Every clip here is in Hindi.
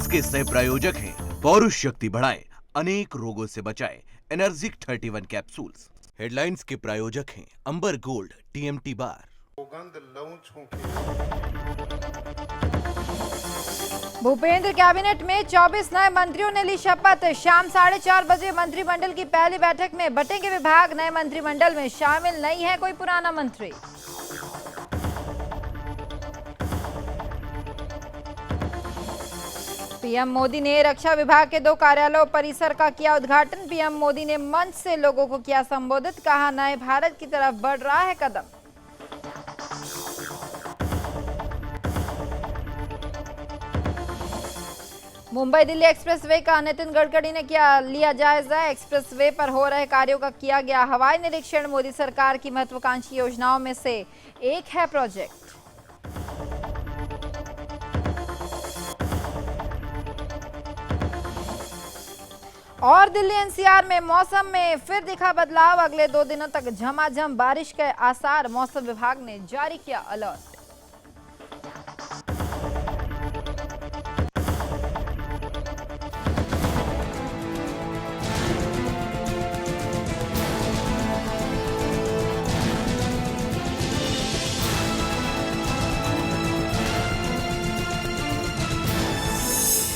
हेडलाइंस के सह प्रायोजक हैं पौरुष शक्ति बढ़ाए, अनेक रोगों से बचाए एनर्जिक 31 कैप्सूल्स। हेडलाइंस के प्रायोजक हैं Amber Gold TMT bar. Bhupendra cabinet में 24 नए मंत्रियों ने ली शपथ। शाम 4:30 बजे मंत्रिमंडल की पहली बैठक में बटेंगे विभाग। नए मंत्रिमंडल में शामिल नहीं है कोई पुराना मंत्री। पीएम मोदी ने रक्षा विभाग के 2 कार्यालयों परिसर का किया उद्घाटन। पीएम मोदी ने मंच से लोगों को किया संबोधित, कहा नए भारत की तरफ बढ़ रहा है कदम। मुंबई दिल्ली एक्सप्रेसवे का नितिन गडकरी ने लिया जायजा। एक्सप्रेसवे पर हो रहे कार्यों का किया गया हवाई निरीक्षण। मोदी सरकार की महत्वाकांक्षी योजनाओं में से एक है प्रोजेक्ट। और दिल्ली एनसीआर में मौसम में फिर दिखा बदलाव। अगले 2 दिनों तक झमाझम बारिश के आसार। मौसम विभाग ने जारी किया अलर्ट।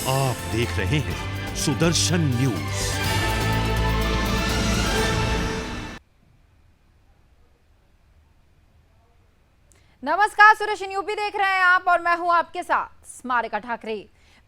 आप देख रहे हैं सुदर्शन न्यूज। नमस्कार, सुदर्शन यूपी देख रहे हैं आप और मैं हूं आपके साथ स्मारिका ठाकरे।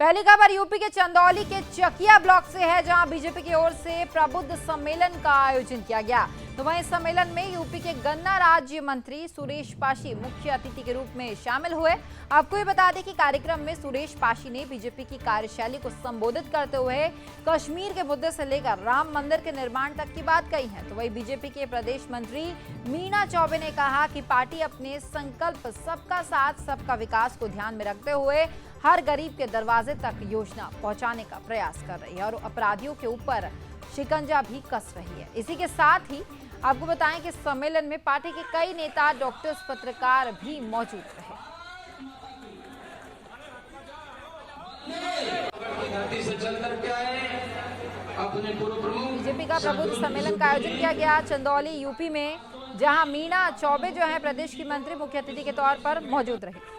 पहली खबर यूपी के चंदौली के चकिया ब्लॉक से है, जहां बीजेपी की ओर से प्रबुद्ध सम्मेलन का आयोजन किया गया। तो वहीं सम्मेलन में यूपी के गन्ना राज्य मंत्री सुरेश पाशी मुख्य अतिथि के रूप में शामिल हुए। आपको ये बता दें कि कार्यक्रम में सुरेश पाशी ने बीजेपी की कार्यशैली को संबोधित करते हुए कश्मीर के मुद्दे से लेकर राम मंदिर के निर्माण तक की बात कही है। तो वहीं बीजेपी के प्रदेश मंत्री मीना चौबे ने कहा कि पार्टी अपने संकल्प सबका साथ सबका विकास को ध्यान में रखते हुए हर गरीब के दरवाजे तक योजना पहुंचाने का प्रयास कर रही है और अपराधियों के ऊपर शिकंजा भी कस रही है। इसी के साथ ही आपको बताएं कि सम्मेलन में पार्टी के कई नेता, डॉक्टर्स, पत्रकार भी मौजूद रहे। बीजेपी का प्रबुद्ध सम्मेलन का आयोजन किया गया चंदौली यूपी में, जहां मीना चौबे जो है प्रदेश की मंत्री मुख्य अतिथि के तौर पर मौजूद रहे।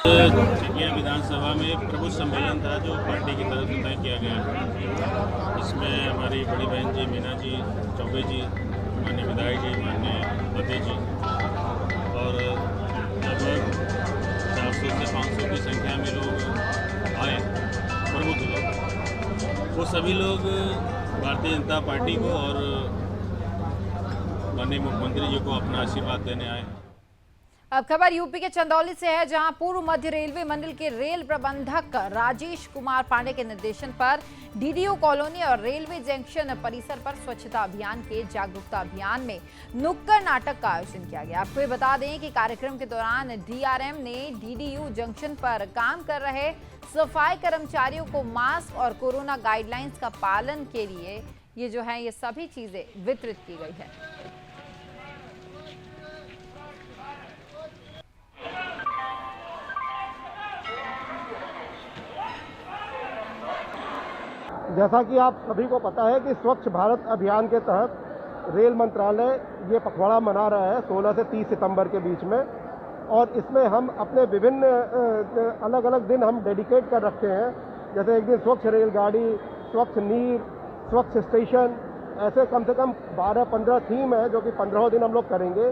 चकिया विधानसभा में प्रबुद्ध सम्मेलन था जो पार्टी की तरफ से तय किया गया। इसमें हमारी बड़ी बहन जी मीना जी चौबे जी, माननीय विधायक जी, माननीय पति जी और लगभग 400 से 500 की संख्या में लोग आए। प्रबुद्ध लोग, वो सभी लोग भारतीय जनता पार्टी को और माननीय मुख्यमंत्री जी को अपना आशीर्वाद देने आए। अब खबर यूपी के चंदौली से है, जहां पूर्व मध्य रेलवे मंडल के रेल प्रबंधक राजेश कुमार पांडे के निर्देशन पर डीडीओ कॉलोनी और रेलवे जंक्शन परिसर पर स्वच्छता अभियान के जागरूकता अभियान में नुक्कड़ नाटक का आयोजन किया गया। आपको ये बता दें कि कार्यक्रम के दौरान डीआरएम ने डीडीयू जंक्शन पर काम कर रहे सफाई कर्मचारियों को मास्क और कोरोना गाइडलाइंस का पालन के लिए ये जो है ये सभी चीजें वितरित की गई है। जैसा कि आप सभी को पता है कि स्वच्छ भारत अभियान के तहत रेल मंत्रालय ये पखवाड़ा मना रहा है 16 से 30 सितंबर के बीच में, और इसमें हम अपने विभिन्न अलग अलग दिन हम डेडिकेट कर रखे हैं। जैसे एक दिन स्वच्छ रेलगाड़ी, स्वच्छ नीर, स्वच्छ स्टेशन, ऐसे कम से कम 12-15 थीम है जो कि 15 दिन हम लोग करेंगे।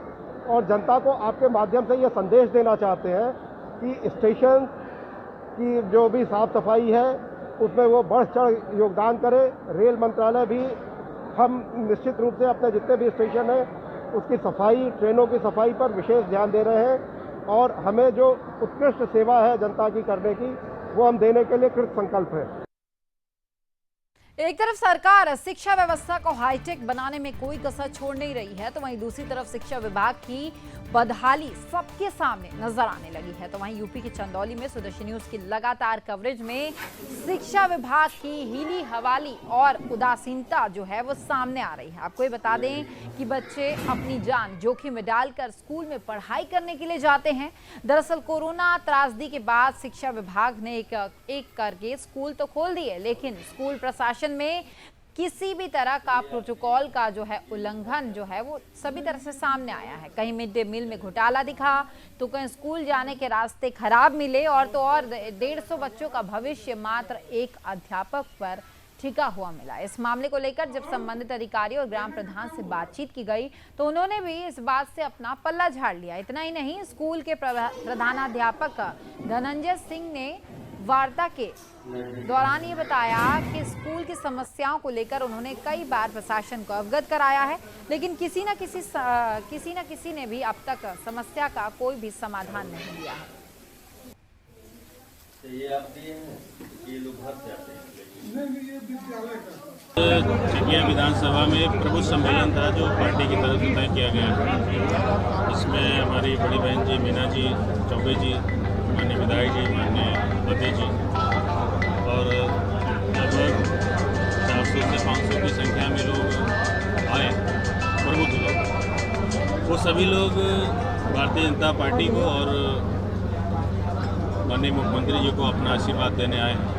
और जनता को आपके माध्यम से ये संदेश देना चाहते हैं कि स्टेशन की जो भी साफ सफाई है उसमें वो बढ़ चढ़ योगदान करे। रेल मंत्रालय भी हम निश्चित रूप से अपने जितने भी स्टेशन हैं उसकी सफाई, ट्रेनों की सफाई पर विशेष ध्यान दे रहे हैं और हमें जो उत्कृष्ट सेवा है जनता की करने की वो हम देने के लिए कृत संकल्प है। एक तरफ सरकार शिक्षा व्यवस्था को हाईटेक बनाने में कोई कसर छोड़ नहीं रही है, तो वहीं दूसरी तरफ शिक्षा विभाग की बदहाली सबके सामने नजर आने लगी है। तो वहीं यूपी के चंदौली में सुदर्शन न्यूज की लगातार कवरेज में शिक्षा विभाग की हीली हवाली और उदासीनता जो है वो सामने आ रही है। आपको ये बता दें कि बच्चे अपनी जान जोखिम में डालकर स्कूल में पढ़ाई करने के लिए जाते हैं। दरअसल कोरोना त्रासदी के बाद शिक्षा विभाग ने एक करके स्कूल तो खोल दिए, लेकिन स्कूल प्रशासन में किसी भी तरह का प्रोटोकॉल का जो है उल्लंघन जो है वो सभी तरह से सामने आया है। कहीं मिड डे मील में घोटाला दिखा तो कहीं स्कूल जाने के रास्ते खराब मिले, और तो और 150 बच्चों का भविष्य मात्र एक अध्यापक पर टिका हुआ मिला। इस मामले को लेकर जब संबंधित अधिकारी और ग्राम प्रधान से बातचीत की गई तो उन्होंने भी इस बात से अपना पल्ला झाड़ लिया। इतना ही नहीं, स्कूल के प्रधानाध्यापक धनंजय सिंह ने वार्ता के दौरान ये बताया कि स्कूल की समस्याओं को लेकर उन्होंने कई बार प्रशासन को अवगत कराया है, लेकिन किसी न किसी ने भी अब तक समस्या का कोई भी समाधान नहीं दिया है। चकिया विधानसभा में प्रबुद्ध सम्मेलन था जो पार्टी की तरफ से तय किया गया। इसमें हमारी बड़ी बहन जी मीना जी चौबे जी, माननीय विधायक जी, माननीय पति जी और लगभग 400 से 500 की संख्या में लोग आए, प्रबुद्ध लोग। वो सभी लोग भारतीय जनता पार्टी को और माननीय मुख्यमंत्री जी को अपना आशीर्वाद देने आए हैं।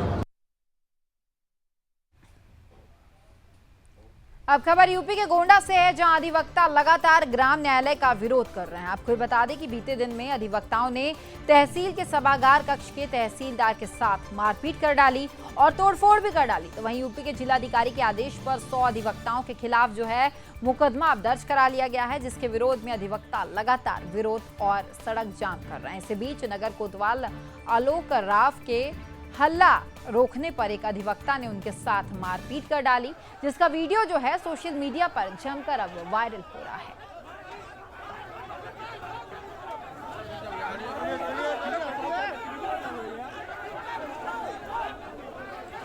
अब खबर यूपी के गोंडा से है, जहां अधिवक्ता लगातार ग्राम न्यायालय का विरोध कर रहे हैं। आपको बता दें कि बीते दिन में अधिवक्ताओं ने तहसील के सभागार कक्ष के तहसीलदार के साथ मारपीट कर डाली और तोड़फोड़ भी कर डाली। तो वहीं यूपी के जिलाधिकारी के आदेश पर 100 अधिवक्ताओं के खिलाफ जो है मुकदमा अब दर्ज करा लिया गया है, जिसके विरोध में अधिवक्ता लगातार विरोध और सड़क जाम कर रहे हैं। इसी बीच नगर कोतवाल आलोक राव के हल्ला रोकने पर एक अधिवक्ता ने उनके साथ मारपीट कर डाली, जिसका वीडियो जो है सोशल मीडिया पर जमकर अब वायरल हो रहा है।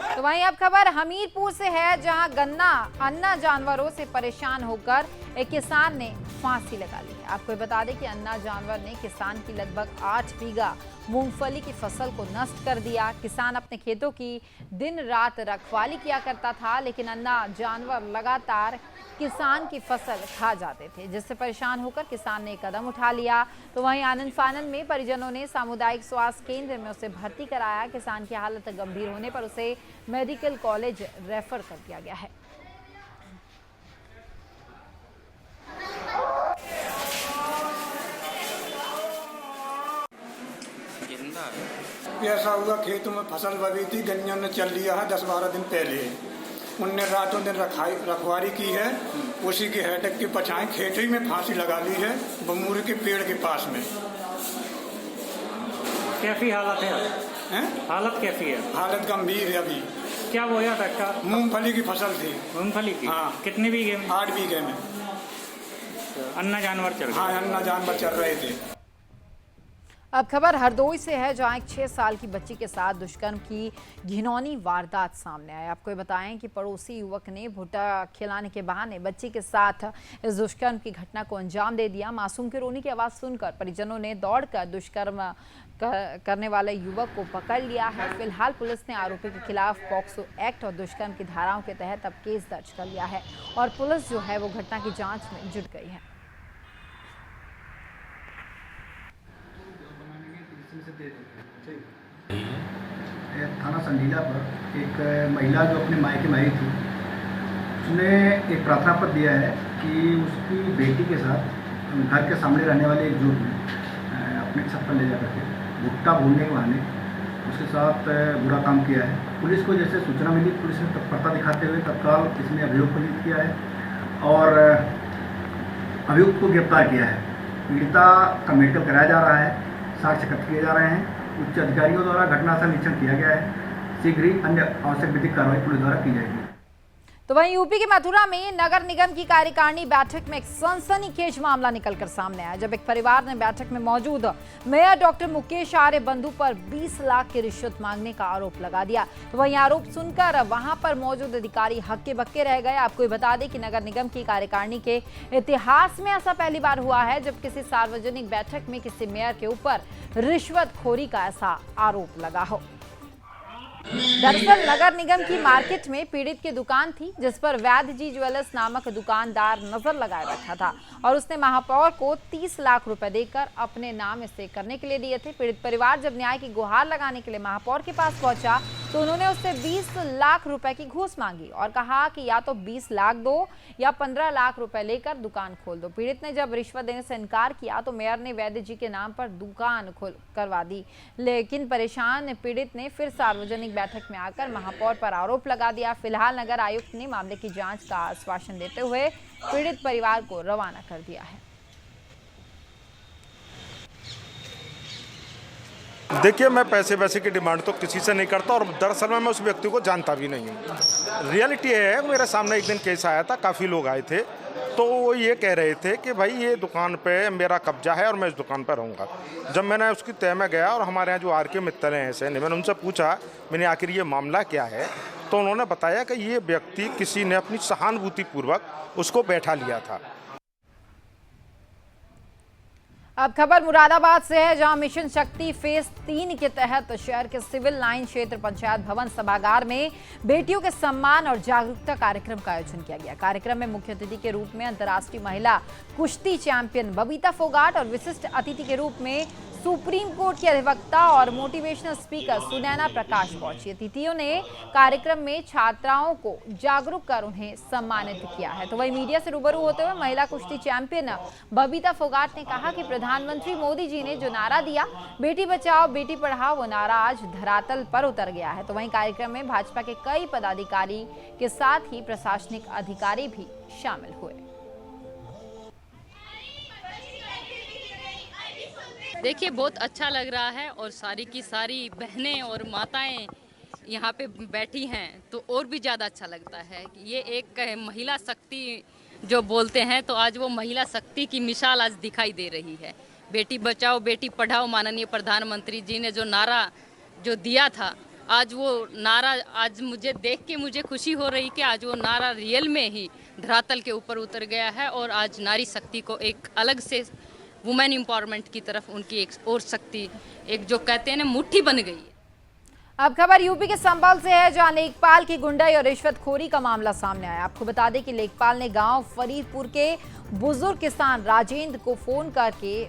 तो वहीं अब खबर हमीरपुर से है, जहां गन्ना अन्ना जानवरों से परेशान होकर एक किसान ने फांसी लगा ली है। आपको बता दें कि अन्ना जानवर ने किसान की लगभग 8 बीघा मूंगफली की फसल को नष्ट कर दिया। किसान अपने खेतों की दिन रात रखवाली किया करता था, लेकिन अन्ना जानवर लगातार किसान की फसल खा जाते थे, जिससे परेशान होकर किसान ने कदम उठा लिया। तो वहीं आनंद फानन में परिजनों ने सामुदायिक स्वास्थ्य केंद्र में उसे भर्ती कराया। किसान की हालत गंभीर होने पर उसे मेडिकल कॉलेज रेफर कर दिया गया है। ऐसा हुआ, खेतों में फसल बगी थी, गन्ना ने चल लिया है 10-12 दिन पहले। उनने रातों दिन रखवारी की है, उसी की हेडक की पछाएं खेत ही में फांसी लगा ली है, बमूरी के पेड़ के पास में। कैसी हालत है? हालत कैसी है? हालत गंभीर है। अभी क्या हुआ था? मूंगफली की फसल थी। मूंगफली की? हाँ। कितने बीघे में? 8 बीघे में। अन्ना जानवर चल रहे? हाँ, अन्ना जानवर चल रहे थे। अब खबर हरदोई से है, जहां एक 6 साल की बच्ची के साथ दुष्कर्म की घिनौनी वारदात सामने आई। आपको ये बताएं कि पड़ोसी युवक ने भुट्टा खिलाने के बहाने बच्ची के साथ इस दुष्कर्म की घटना को अंजाम दे दिया। मासूम की रोने की आवाज़ सुनकर परिजनों ने दौड़कर दुष्कर्म करने वाले युवक को पकड़ लिया है। फिलहाल पुलिस ने आरोपी के खिलाफ पॉक्सो एक्ट और दुष्कर्म की धाराओं के तहत अब केस दर्ज कर लिया है और पुलिस जो है वो घटना की जाँच में जुट गई है। थाना संडीला पर एक महिला जो अपने मायके में आई थी, उसने एक प्रार्थना पत्र दिया है कि उसकी बेटी के साथ घर के सामने रहने वाले एक जुर्ग ने अपने छत पर ले जा करके भुट्टा भूनने के बहाने उसके साथ बुरा काम किया है। पुलिस को जैसे सूचना मिली, पुलिस ने तत्परता दिखाते हुए तत्काल इसमें अभियोग पंजीकृत किया है और अभियुक्त को गिरफ्तार किया है। पीड़िता का मेडिकल कराया जा रहा है, साक्ष्य एकत्र किए जा रहे हैं। उच्च अधिकारियों द्वारा घटनास्थल निरीक्षण किया गया है। शीघ्र ही अन्य आवश्यक विधिक कार्रवाई पुलिस द्वारा की जाएगी। तो वहीं यूपी के मथुरा में नगर निगम की कार्यकारिणी बैठक में एक सनसनीखेज मामला निकलकर सामने आया, जब एक परिवार ने बैठक में मौजूद मेयर डॉक्टर मुकेश आर्य बंधु पर 20 लाख की रिश्वत मांगने का आरोप लगा दिया। तो वहीं आरोप सुनकर वहां पर मौजूद अधिकारी हक्के बक्के रह गए। आपको बता दें कि नगर निगम की कार्यकारिणी के इतिहास में ऐसा पहली बार हुआ है जब किसी सार्वजनिक बैठक में किसी मेयर के ऊपर रिश्वतखोरी का ऐसा आरोप लगा हो। दरअसल नगर निगम की मार्केट में पीड़ित की दुकान थी, जिस पर वैद्य जी ज्वेलर्स नामक दुकानदार नजर लगाए बैठा था और उसने महापौर को 30 लाख रुपए देकर अपने नाम इसे करने के लिए दिए थे। पीड़ित परिवार जब न्याय की गुहार लगाने के लिए महापौर के पास पहुंचा तो उन्होंने उससे 20 लाख रुपए की घूस मांगी और कहा कि या तो 20 लाख दो या 15 लाख रुपए लेकर दुकान खोल दो। पीड़ित ने जब रिश्वत देने से इनकार किया तो मेयर ने वैद्य जी के नाम पर दुकान करवा दी, लेकिन परेशान पीड़ित ने फिर सार्वजनिक बैठक में आकर महापौर पर आरोप लगा दिया। फिलहाल नगर आयुक्त ने मामले की जांच का आश्वासन देते हुए पीड़ित परिवार को रवाना कर दिया है। देखिए, मैं पैसे वैसे की डिमांड तो किसी से नहीं करता और दरअसल में मैं उस व्यक्ति को जानता भी नहीं हूँ। रियलिटी है, मेरे सामने एक दिन केस आया था, काफ़ी लोग आए थे, तो वो ये कह रहे थे कि भाई ये दुकान पे मेरा कब्जा है और मैं इस दुकान पर रहूँगा। जब मैंने उसकी तय में गया और हमारे यहाँ जो आर के मित्तर हैं ऐसे, मैंने उनसे पूछा मैंने आखिर ये मामला क्या है, तो उन्होंने बताया कि ये व्यक्ति किसी ने अपनी सहानुभूतिपूर्वक उसको बैठा लिया था। अब खबर मुरादाबाद से है, जहां मिशन शक्ति फेज 3 के तहत शहर के सिविल लाइन क्षेत्र पंचायत भवन सभागार में बेटियों के सम्मान और जागरूकता कार्यक्रम का आयोजन किया गया। कार्यक्रम में मुख्य अतिथि के रूप में अंतर्राष्ट्रीय महिला कुश्ती चैंपियन बबीता फोगाट और विशिष्ट अतिथि के रूप में सुप्रीम कोर्ट की अधिवक्ता और मोटिवेशनल स्पीकर सुनैना प्रकाश पहुंची। अतिथियों ने कार्यक्रम में छात्राओं को जागरूक कर उन्हें सम्मानित किया है। तो वही मीडिया से रूबरू होते हुए महिला कुश्ती चैंपियन बबीता फोगाट ने कहा कि प्रधानमंत्री मोदी जी ने जो नारा दिया बेटी बचाओ बेटी पढ़ाओ, वो नारा आज धरातल पर उतर गया है। तो वहीं कार्यक्रम में भाजपा के कई पदाधिकारी के साथ ही प्रशासनिक अधिकारी भी शामिल हुए। देखिए, बहुत अच्छा लग रहा है और सारी की सारी बहनें और माताएं यहाँ पे बैठी हैं तो और भी ज़्यादा अच्छा लगता है। ये एक महिला शक्ति जो बोलते हैं, तो आज वो महिला शक्ति की मिसाल आज दिखाई दे रही है। बेटी बचाओ बेटी पढ़ाओ, माननीय प्रधानमंत्री जी ने जो नारा जो दिया था, आज वो नारा आज मुझे देख के मुझे खुशी हो रही कि आज वो नारा रियल में ही धरातल के ऊपर उतर गया है और आज नारी शक्ति को एक अलग से वुमेन एम्पावरमेंट की तरफ उनकी एक और शक्ति, एक जो कहते हैं ना, मुट्ठी बन गई है। अब खबर यूपी के संभल से है, जहां लेखपाल की गुंडाई और रिश्वतखोरी का मामला सामने आया। आपको बता दें कि लेखपाल ने गांव फरीदपुर के बुजुर्ग किसान राजेंद्र को फोन करके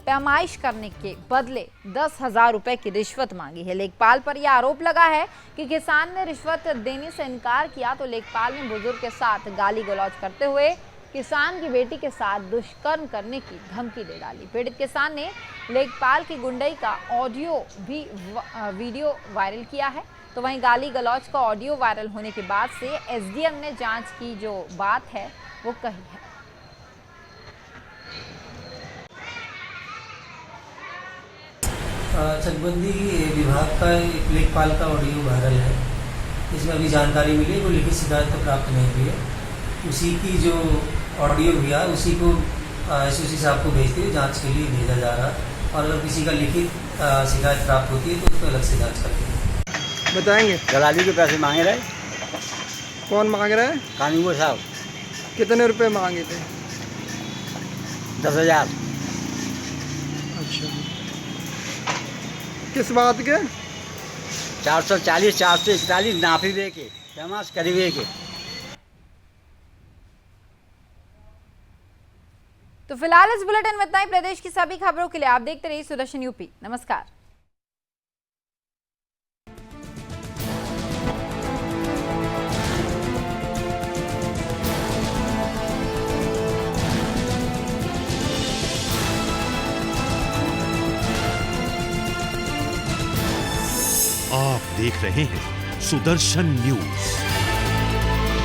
पैमाइश करने के बदले 10,000 रुपए की रिश्वत मांगी है। लेखपाल पर यह आरोप लगा है कि किसान ने रिश्वत देने से इनकार किया तो लेखपाल ने बुजुर्ग के साथ गाली गलौज करते हुए किसान की बेटी के साथ दुष्कर्म करने की धमकी दे डाली। पीड़ित किसान ने लेखपाल की गुंडाई का ऑडियो भी वीडियो वायरल किया है। तो वहीं गाली गलौज का ऑडियो वायरल होने के बाद से एसडीएम ने जांच की जो बात है वो कही है। चकबंदी विभाग का एक लेखपाल का ऑडियो वायरल है। इसमें अभी जानकारी मिली है, वो लिखित शिकायत तो प्राप्त नहीं हुई है। उसी की जो ऑडियो हुआ उसी को एसओसी साहब को भेजते हुए जांच के लिए भेजा जा रहा है और अगर किसी का लिखित शिकायत प्राप्त होती है तो उसको अलग से जांच करते हैं। बताएंगे दलाली के पैसे मांगे रहे। कौन मांग रहा है? कानून साहब। कितने रुपए मांगे थे? 10,000। अच्छा, किस बात के? 440 441 नाफी दे के फेमस करीबे के। तो फिलहाल इस बुलेटिन में इतना ही। प्रदेश की सभी खबरों के लिए आप देखते रहिए सुदर्शन यूपी। नमस्कार। आप देख रहे हैं सुदर्शन न्यूज।